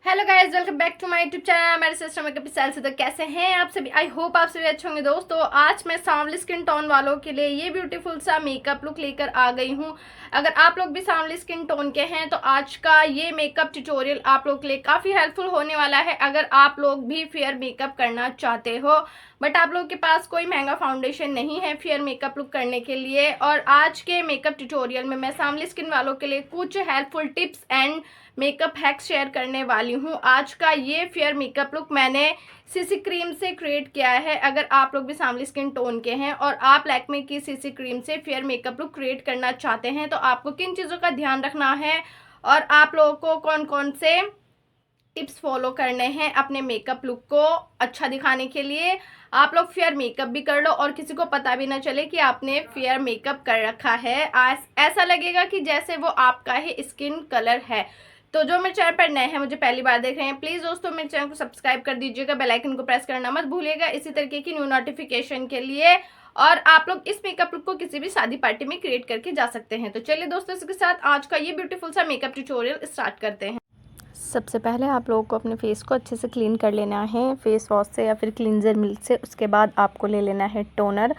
Hello guys, welcome back to my YouTube channel. मेरे sister makeup style से। तो कैसे हैं आप सभी? आई होप आप सभी अच्छे होंगे दोस्तों। आज मैं सांवली स्किन टोन वालों के लिए ये ब्यूटीफुल सा मेकअप लुक लेकर आ गई हूँ। अगर आप लोग भी सांवली स्किन टोन के हैं तो आज का ये मेकअप ट्यूटोरियल आप लोग के लिए काफ़ी हेल्पफुल होने वाला है। अगर आप लोग भी फेयर मेकअप करना चाहते हो बट आप लोग के पास कोई महंगा फाउंडेशन नहीं है फेयर मेकअप लुक करने के लिए, और आज के मेकअप ट्यूटोरियल में मैं सांवली स्किन वालों के लिए कुछ helpful tips and makeup hacks share करने वाली हूँ। आज का ये फेयर मेकअप लुक मैंने सीसी क्रीम से क्रिएट किया है। अगर आप लोग भी सांवली स्किन टोन के हैं और आप लैक्मे की सीसी क्रीम से फेयर मेकअप लुक क्रिएट करना चाहते हैं तो आपको किन चीज़ों का ध्यान रखना है और आप लोगों को कौन कौन से टिप्स फॉलो करने हैं अपने मेकअप लुक को अच्छा दिखाने के लिए। आप लोग फेयर मेकअप भी कर लो और किसी को पता भी ना चले कि आपने फेयर मेकअप कर रखा है। ऐसा लगेगा कि जैसे वो आपका ही स्किन कलर है। तो जो मेरे चैनल पर नए हैं, मुझे पहली बार देख रहे हैं, प्लीज़ दोस्तों मेरे चैनल को सब्सक्राइब कर दीजिएगा, बेल आइकन को प्रेस करना मत भूलिएगा इसी तरीके की न्यू नोटिफिकेशन के लिए। और आप लोग इस मेकअप लुक को किसी भी शादी पार्टी में क्रिएट करके जा सकते हैं। तो चलिए दोस्तों, इसके साथ आज का ये ब्यूटीफुल सा मेकअप ट्यूटोरियल स्टार्ट करते हैं। सबसे पहले आप लोगों को अपने फेस को अच्छे से क्लीन कर लेना है फेस वॉश से या फिर क्लींजर मिल्क से। उसके बाद आपको ले लेना है टोनर,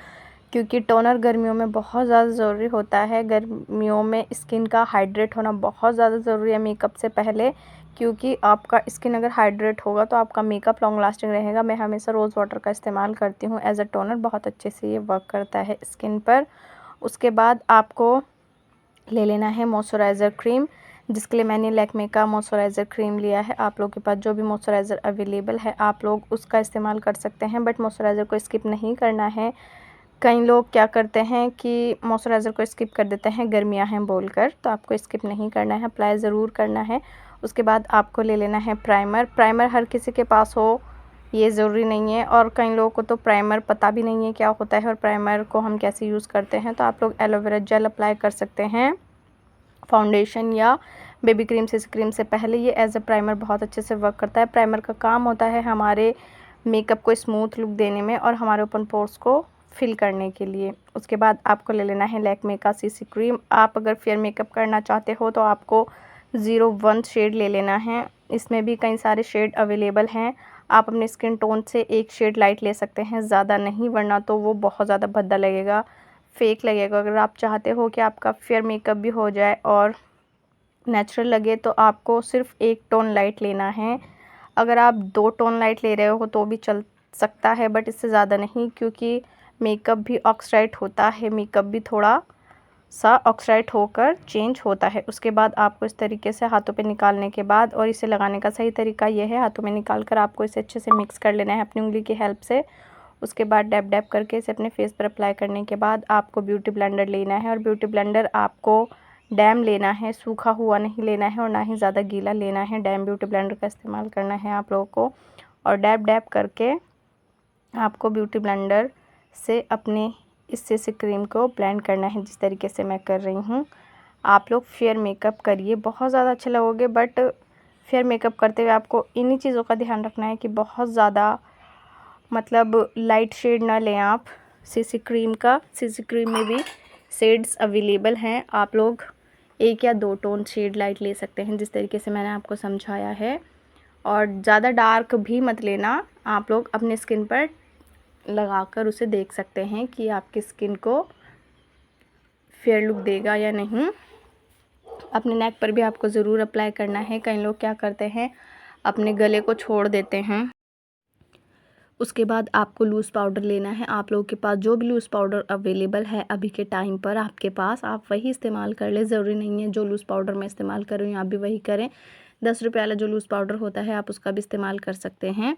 क्योंकि टोनर गर्मियों में बहुत ज़्यादा ज़रूरी होता है। गर्मियों में स्किन का हाइड्रेट होना बहुत ज़्यादा ज़रूरी है मेकअप से पहले, क्योंकि आपका स्किन अगर हाइड्रेट होगा तो आपका मेकअप लॉन्ग लास्टिंग रहेगा। मैं हमेशा रोज़ वाटर का इस्तेमाल करती हूँ एज अ टोनर, बहुत अच्छे से ये वर्क करता है स्किन पर। उसके बाद आपको ले लेना है मॉइस्चराइज़र क्रीम, जिसके लिए मैंने लैक्मे का मॉइस्चराइज़र क्रीम लिया है। आप लोगों के पास जो भी मॉइस्चराइज़र अवेलेबल है आप लोग उसका इस्तेमाल कर सकते हैं, बट मॉइस्चराइज़र को स्किप नहीं करना है। कई लोग क्या करते हैं कि मॉइस्चराइज़र को स्किप कर देते हैं गर्मियां हैं बोलकर, तो आपको स्किप नहीं करना है, अप्लाई ज़रूर करना है। उसके बाद आपको ले लेना है प्राइमर। प्राइमर हर किसी के पास हो ये ज़रूरी नहीं है, और कई लोगों को तो प्राइमर पता भी नहीं है क्या होता है और प्राइमर को हम कैसे यूज़ करते हैं। तो आप लोग एलोवेरा जेल अप्लाई कर सकते हैं फाउंडेशन या बेबी क्रीम सीसी क्रीम से पहले। ये एज अ प्राइमर बहुत अच्छे से वर्क करता है। प्राइमर का काम होता है हमारे मेकअप को स्मूथ लुक देने में और हमारे ओपन पोर्स को फिल करने के लिए। उसके बाद आपको ले लेना है लैक्मे का सीसी क्रीम। आप अगर फेयर मेकअप करना चाहते हो तो आपको 01 शेड ले लेना है। इसमें भी कई सारे शेड अवेलेबल हैं। आप अपने स्किन टोन से एक शेड लाइट ले सकते हैं, ज़्यादा नहीं, वरना तो वो बहुत ज़्यादा भद्दा लगेगा, फेक लगेगा। अगर आप चाहते हो कि आपका फेयर मेकअप भी हो जाए और नेचुरल लगे तो आपको सिर्फ एक टोन लाइट लेना है। अगर आप 2 टोन लाइट ले रहे हो तो भी चल सकता है, बट इससे ज़्यादा नहीं, क्योंकि मेकअप भी ऑक्साइड होता है, मेकअप भी थोड़ा सा ऑक्साइड होकर चेंज होता है। उसके बाद आपको इस तरीके से हाथों पे निकालने के बाद, और इसे लगाने का सही तरीका यह है, हाथों में निकाल कर आपको इसे अच्छे से मिक्स कर लेना है अपनी उंगली की हेल्प से। उसके बाद डैप डैप करके इसे अपने फेस पर अप्लाई करने के बाद आपको ब्यूटी ब्लेंडर लेना है, और ब्यूटी ब्लेंडर आपको डैम लेना है, सूखा हुआ नहीं लेना है और ना ही ज़्यादा गीला लेना है। डैम ब्यूटी ब्लेंडर का इस्तेमाल करना है आप लोगों को, और डैप डैप करके आपको ब्यूटी ब्लेंडर से अपने इस सीसी क्रीम को ब्लेंड करना है जिस तरीके से मैं कर रही हूँ। आप लोग फेयर मेकअप करिए, बहुत ज़्यादा अच्छे लगोगे, बट फेयर मेकअप करते हुए आपको इन्हीं चीज़ों का ध्यान रखना है कि बहुत ज़्यादा मतलब लाइट शेड ना लें आप सीसी क्रीम का। सीसी क्रीम में भी शेड्स अवेलेबल हैं, आप लोग 1 या 2 टोन शेड लाइट ले सकते हैं जिस तरीके से मैंने आपको समझाया है। और ज़्यादा डार्क भी मत लेना, आप लोग अपने स्किन पर लगाकर उसे देख सकते हैं कि आपकी स्किन को फेयर लुक देगा या नहीं। अपने नेक पर भी आपको ज़रूर अप्लाई करना है। कई लोग क्या करते हैं अपने गले को छोड़ देते हैं। उसके बाद आपको लूज़ पाउडर लेना है। आप लोगों के पास जो भी लूज़ पाउडर अवेलेबल है अभी के टाइम पर आपके पास, आप वही इस्तेमाल कर ले। ज़रूरी नहीं है जो लूज़ पाउडर मैं इस्तेमाल कर रही हूँ आप भी वही करें। 10 रुपये वाला जो लूज़ पाउडर होता है आप उसका भी इस्तेमाल कर सकते हैं।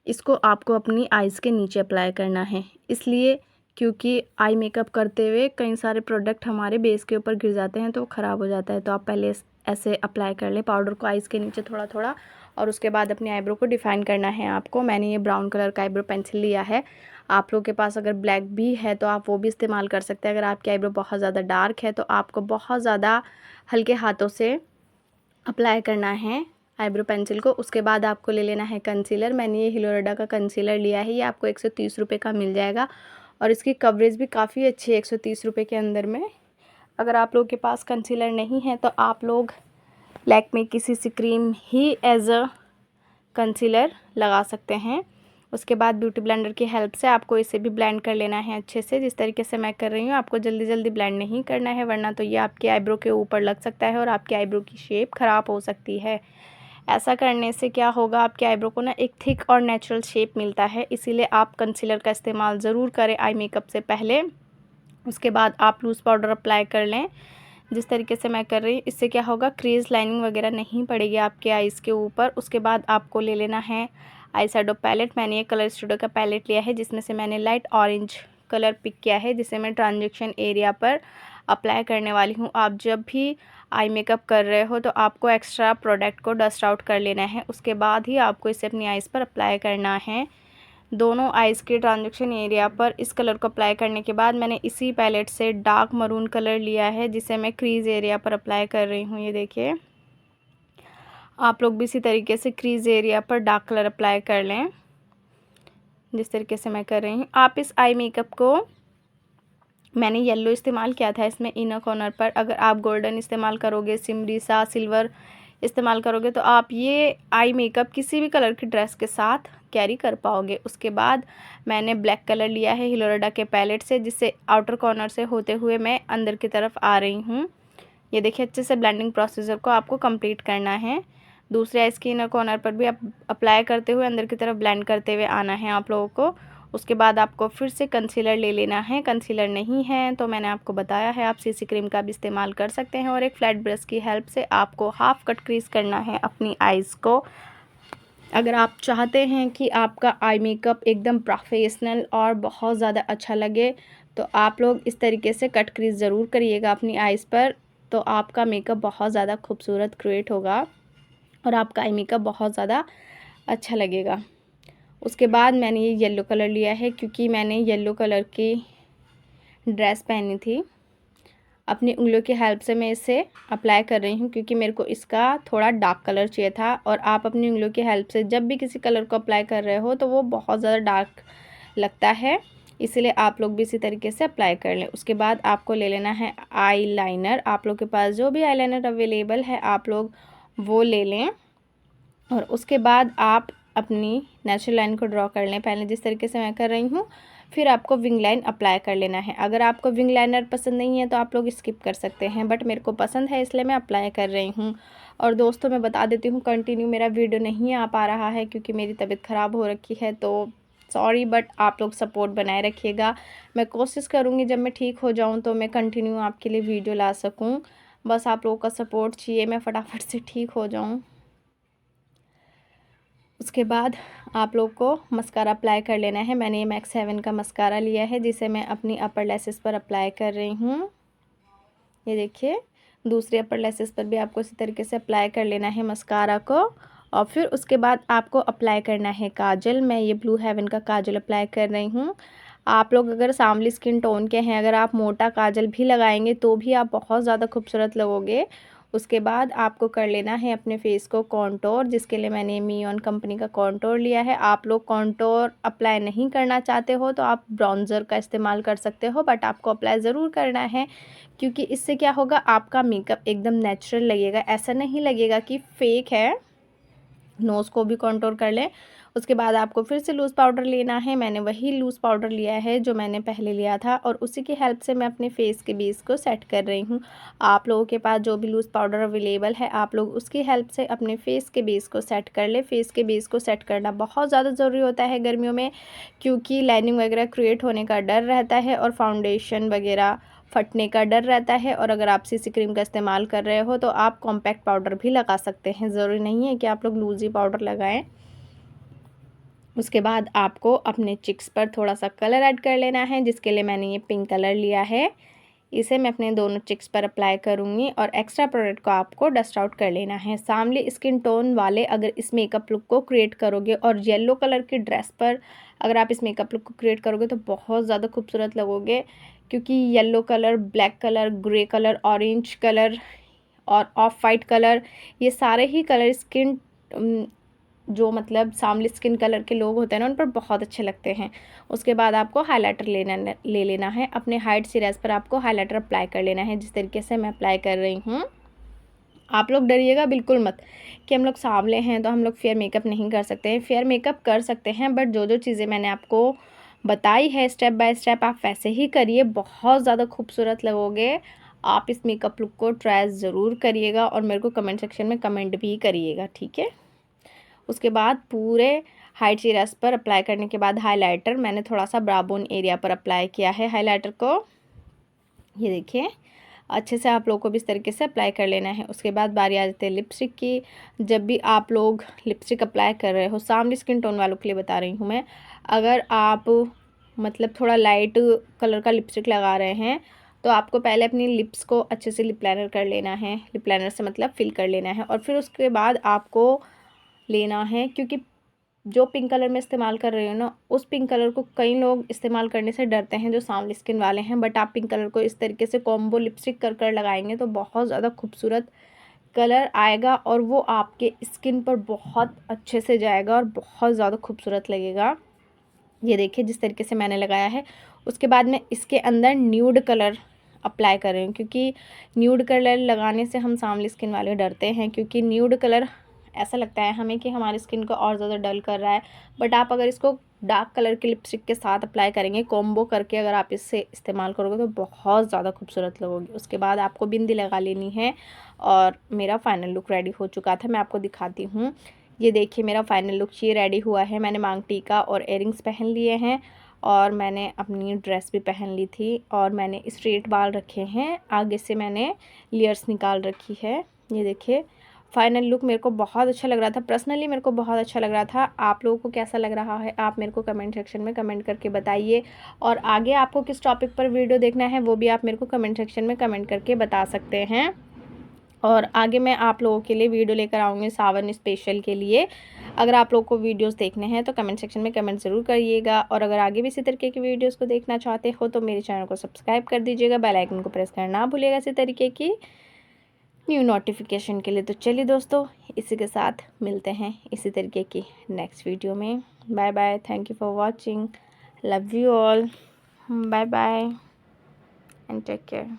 इसको आपको अपनी आइज़ के नीचे अप्लाई करना है, इसलिए क्योंकि आई मेकअप करते हुए कई सारे प्रोडक्ट हमारे बेस के ऊपर गिर जाते हैं तो वो ख़राब हो जाता है। तो आप पहले ऐसे अप्लाई कर लें पाउडर को आइज़ के नीचे थोड़ा थोड़ा, और उसके बाद अपनी आईब्रो को डिफ़ाइन करना है आपको। मैंने ये ब्राउन कलर का आईब्रो पेंसिल लिया है। आप लोगों के पास अगर ब्लैक भी है तो आप वो भी इस्तेमाल कर सकते हैं। अगर आपकी आईब्रो बहुत ज़्यादा डार्क है तो आपको बहुत ज़्यादा हल्के हाथों से अप्लाई करना है आईब्रो पेंसिल को। उसके बाद आपको ले लेना है कंसीलर। मैंने ये हिलोरेडा का कंसीलर लिया है, ये आपको 130 रुपये का मिल जाएगा, और इसकी कवरेज भी काफ़ी अच्छी है 130 रुपये के अंदर में। अगर आप लोगों के पास कंसीलर नहीं है तो आप लोग लैक्मे की सीसी क्रीम ही एज अ कंसीलर लगा सकते हैं। उसके बाद ब्यूटी ब्लेंडर की हेल्प से आपको इसे भी ब्लेंड कर लेना है अच्छे से, जिस तरीके से मैं कर रही हूँ। आपको जल्दी जल्दी ब्लेंड नहीं करना है, वरना तो ये आपके आईब्रो के ऊपर लग सकता है और आपके आईब्रो की शेप ख़राब हो सकती है। ऐसा करने से क्या होगा, आपके आईब्रो को ना एक थिक और नेचुरल शेप मिलता है। इसीलिए आप कंसीलर का इस्तेमाल ज़रूर करें आई मेकअप से पहले। उसके बाद आप लूज़ पाउडर अप्लाई कर लें, जिस तरीके से मैं कर रही हूँ। इससे क्या होगा, क्रीज लाइनिंग वगैरह नहीं पड़ेगी आपके आईज़ के ऊपर। उसके बाद आपको ले लेना है आई शैडो पैलेट। मैंने ये कलर स्टूडियो का पैलेट लिया है, जिसमें से मैंने लाइट ऑरेंज कलर पिक किया है, जिसे मैं ट्रांजैक्शन एरिया पर अप्लाई करने वाली हूँ। आप जब भी आई मेकअप कर रहे हो तो आपको एक्स्ट्रा प्रोडक्ट को डस्ट आउट कर लेना है, उसके बाद ही आपको इसे अपनी आईज़ पर अप्लाई करना है। दोनों आईज़ के ट्रांजैक्शन एरिया पर इस कलर को अप्लाई करने के बाद मैंने इसी पैलेट से डार्क मरून कलर लिया है, जिसे मैं क्रीज़ एरिया पर अप्लाई कर रही हूँ। ये देखिए, आप लोग भी इसी तरीके से क्रीज़ एरिया पर डार्क कलर अप्लाई कर लें, जिस तरीके से मैं कर रही हूँ। आप इस आई मेकअप को, मैंने येलो इस्तेमाल किया था इसमें इनर कॉर्नर पर। अगर आप गोल्डन इस्तेमाल करोगे, सिमरी सा सिल्वर इस्तेमाल करोगे, तो आप ये आई मेकअप किसी भी कलर की ड्रेस के साथ कैरी कर पाओगे। उसके बाद मैंने ब्लैक कलर लिया है हिलोराडा के पैलेट से, जिससे आउटर कॉर्नर से होते हुए मैं अंदर की तरफ आ रही हूँ। ये देखिए, अच्छे से ब्लेंडिंग प्रोसीजर को आपको कंप्लीट करना है। दूसरे आइज़ के इनर कॉर्नर पर भी आप अप्लाई करते हुए अंदर की तरफ ब्लेंड करते हुए आना है आप लोगों को। उसके बाद आपको फिर से कंसीलर ले लेना है। कंसीलर नहीं है तो मैंने आपको बताया है, आप सीसी क्रीम का भी इस्तेमाल कर सकते हैं, और एक फ्लैट ब्रश की हेल्प से आपको हाफ कट क्रीज करना है अपनी आइज़ को। अगर आप चाहते हैं कि आपका आई मेकअप एकदम प्रोफेशनल और बहुत ज़्यादा अच्छा लगे, तो आप लोग इस तरीके से कट क्रीज ज़रूर करिएगा अपनी आइज़ पर, तो आपका मेकअप बहुत ज़्यादा खूबसूरत क्रिएट होगा और आपका आई मेकअप बहुत ज़्यादा अच्छा लगेगा। उसके बाद मैंने ये येलो कलर लिया है, क्योंकि मैंने येलो कलर की ड्रेस पहनी थी। अपनी उंगलियों की हेल्प से मैं इसे अप्लाई कर रही हूँ, क्योंकि मेरे को इसका थोड़ा डार्क कलर चाहिए था। और आप अपनी उंगलियों की हेल्प से जब भी किसी कलर को अप्लाई कर रहे हो तो वो बहुत ज़्यादा डार्क लगता है, इसलिए आप लोग भी इसी तरीके से अप्लाई कर लें। उसके बाद आपको ले लेना है आई लाइनर। आप लोग के पास जो भी आई लाइनर अवेलेबल है आप लोग वो ले लें, और उसके बाद आप अपनी नेचुरल लाइन को ड्रॉ कर लें, पहले जिस तरीके से मैं कर रही हूँ। फिर आपको विंग लाइन अप्लाई कर लेना है। अगर आपको विंग लाइनर पसंद नहीं है तो आप लोग स्किप कर सकते हैं, बट मेरे को पसंद है इसलिए मैं अप्लाई कर रही हूँ। और दोस्तों, मैं बता देती हूँ, कंटिन्यू मेरा वीडियो नहीं आ पा रहा है क्योंकि मेरी तबीयत ख़राब हो रखी है, तो सॉरी, बट आप लोग सपोर्ट बनाए रखिएगा। मैं कोशिश करूँगी जब मैं ठीक हो जाऊँ तो मैं कंटिन्यू आपके लिए वीडियो ला सकूँ। बस आप लोगों का सपोर्ट चाहिए, मैं फटाफट से ठीक हो जाऊँ। उसके बाद आप लोग को मस्कारा अप्लाई कर लेना है। मैंने ये मैक्स 7 का मस्कारा लिया है, जिसे मैं अपनी अपर लेसेस पर अप्लाई कर रही हूँ। ये देखिए, दूसरे अपर लेसेस पर भी आपको इसी तरीके से अप्लाई कर लेना है मस्कारा को। और फिर उसके बाद आपको अप्लाई करना है काजल। मैं ये ब्लू हेवन का काजल अप्लाई कर रही हूँ। आप लोग अगर सांवली स्किन टोन के हैं, अगर आप मोटा काजल भी लगाएंगे तो भी आप बहुत ज़्यादा खूबसूरत लगोगे। उसके बाद आपको कर लेना है अपने फेस को कॉन्टोर, जिसके लिए मैंने मियोन कंपनी का कॉन्टोर लिया है। आप लोग कॉन्टोर अप्लाई नहीं करना चाहते हो तो आप ब्राउन्ज़र का इस्तेमाल कर सकते हो, बट आपको अप्लाई ज़रूर करना है, क्योंकि इससे क्या होगा, आपका मेकअप एकदम नेचुरल लगेगा, ऐसा नहीं लगेगा कि फेक है। नोज़ को भी कॉन्टोर कर लें। उसके बाद आपको फिर से लूज़ पाउडर लेना है। मैंने वही लूज़ पाउडर लिया है जो मैंने पहले लिया था, और उसी की हेल्प से मैं अपने फेस के बेस को सेट कर रही हूँ। आप लोगों के पास जो भी लूज़ पाउडर अवेलेबल है आप लोग उसकी हेल्प से अपने फेस के बेस को सेट कर ले। फेस के बेस को सेट करना बहुत ज़्यादा ज़रूरी होता है गर्मियों में, क्योंकि लाइनिंग वगैरह क्रिएट होने का डर रहता है और फाउंडेशन वगैरह फटने का डर रहता है। और अगर आप सीसी क्रीम का इस्तेमाल कर रहे हो तो आप कॉम्पैक्ट पाउडर भी लगा सकते हैं, ज़रूरी नहीं है कि आप लोग लूज़ी पाउडर लगाएं। उसके बाद आपको अपने चिक्स पर थोड़ा सा कलर ऐड कर लेना है, जिसके लिए मैंने ये पिंक कलर लिया है। इसे मैं अपने दोनों चिक्स पर अप्लाई करूँगी, और एक्स्ट्रा प्रोडक्ट को आपको डस्ट आउट कर लेना है। सांवली स्किन टोन वाले अगर इस मेकअप लुक को क्रिएट करोगे और येलो कलर की ड्रेस पर अगर आप इस मेकअप लुक को क्रिएट करोगे तो बहुत ज़्यादा खूबसूरत लगोगे, क्योंकि yellow colour, black colour, grey colour, orange colour और ऑफ वाइट कलर, ये सारे ही कलर स्किन जो मतलब सांवली स्किन कलर के लोग होते हैं ना, उन पर बहुत अच्छे लगते हैं। उसके बाद आपको हाइलाइटर ले लेना है। अपने हाइट सिराज पर आपको हाइलाइटर अप्लाई कर लेना है, जिस तरीके से मैं अप्लाई कर रही हूँ। आप लोग डरिएगा बिल्कुल मत कि हम लोग सांवले हैं तो हम लोग फेयर मेकअप नहीं कर सकते हैं। फेयर मेकअप कर सकते हैं, बट जो जो चीज़ें मैंने आपको बताई है स्टेप बाय स्टेप आप वैसे ही करिए, बहुत ज़्यादा खूबसूरत लगोगे। आप इस मेकअप लुक को ट्राई ज़रूर करिएगा और मेरे को कमेंट सेक्शन में कमेंट भी करिएगा, ठीक है। उसके बाद पूरे हाइट चेहरा पर अप्लाई करने के बाद हाइलाइटर मैंने थोड़ा सा ब्रा बोन एरिया पर अप्लाई किया है हाइलाइटर को। ये देखिए अच्छे से आप लोगों को भी इस तरीके से अप्लाई कर लेना है। उसके बाद बारी आ जाती है लिपस्टिक की। जब भी आप लोग लिपस्टिक अप्लाई कर रहे हो, सांवली स्किन टोन वालों के लिए बता रही हूँ मैं, अगर आप मतलब थोड़ा लाइट कलर का लिपस्टिक लगा रहे हैं तो आपको पहले अपनी लिप्स को अच्छे से लिप लाइनर कर लेना है। लिप लाइनर से मतलब फिल कर लेना है और फिर उसके बाद आपको लेना है, क्योंकि जो पिंक कलर में इस्तेमाल कर रही हो ना, उस पिंक कलर को कई लोग इस्तेमाल करने से डरते हैं जो सांवली स्किन वाले हैं, बट आप पिंक कलर को इस तरीके से कॉम्बो लिपस्टिक कर कर लगाएंगे तो बहुत ज़्यादा खूबसूरत कलर आएगा और वो आपके स्किन पर बहुत अच्छे से जाएगा और बहुत ज़्यादा खूबसूरत लगेगा। ये देखिए जिस तरीके से मैंने लगाया है। उसके बाद मैं इसके अंदर न्यूड कलर अप्लाई कर रही हूँ, क्योंकि न्यूड कलर लगाने से हम सांवली स्किन वाले डरते हैं, क्योंकि न्यूड कलर ऐसा लगता है हमें कि हमारी स्किन को और ज़्यादा डल कर रहा है। बट आप अगर इसको डार्क कलर की लिपस्टिक के साथ अप्लाई करेंगे, कॉम्बो करके अगर आप इससे इस्तेमाल करोगे तो बहुत ज़्यादा खूबसूरत लगोगी। उसके बाद आपको बिंदी लगा लेनी है और मेरा फाइनल लुक रेडी हो चुका था, मैं आपको दिखाती हूँ। ये देखिए मेरा फाइनल लुक ये रेडी हुआ है। मैंने मांग टीका और इयरिंग्स पहन लिए हैं और मैंने अपनी ड्रेस भी पहन ली थी और मैंने स्ट्रेट बाल रखे हैं, आगे से मैंने लेयर्स निकाल रखी है। ये देखिए फाइनल लुक मेरे को बहुत अच्छा लग रहा था, पर्सनली मेरे को बहुत अच्छा लग रहा था। आप लोगों को कैसा लग रहा है आप मेरे को कमेंट सेक्शन में कमेंट करके बताइए, और आगे आपको किस टॉपिक पर वीडियो देखना है वो भी आप मेरे को कमेंट सेक्शन में कमेंट करके बता सकते हैं। और आगे मैं आप लोगों के लिए वीडियो लेकर आऊँगी सावन स्पेशल के लिए। अगर आप लोगों को वीडियोस देखने हैं तो कमेंट सेक्शन में कमेंट ज़रूर करिएगा, और अगर आगे भी इसी तरीके की वीडियोस को देखना चाहते हो तो मेरे चैनल को सब्सक्राइब कर दीजिएगा, बेल आइकन को प्रेस करना ना भूलिएगा इसी तरीके की न्यू नोटिफिकेशन के लिए। तो चलिए दोस्तों, इसी के साथ मिलते हैं इसी तरीके की नेक्स्ट वीडियो में। Bye bye, thank you for watching, love you all, bye bye and take care.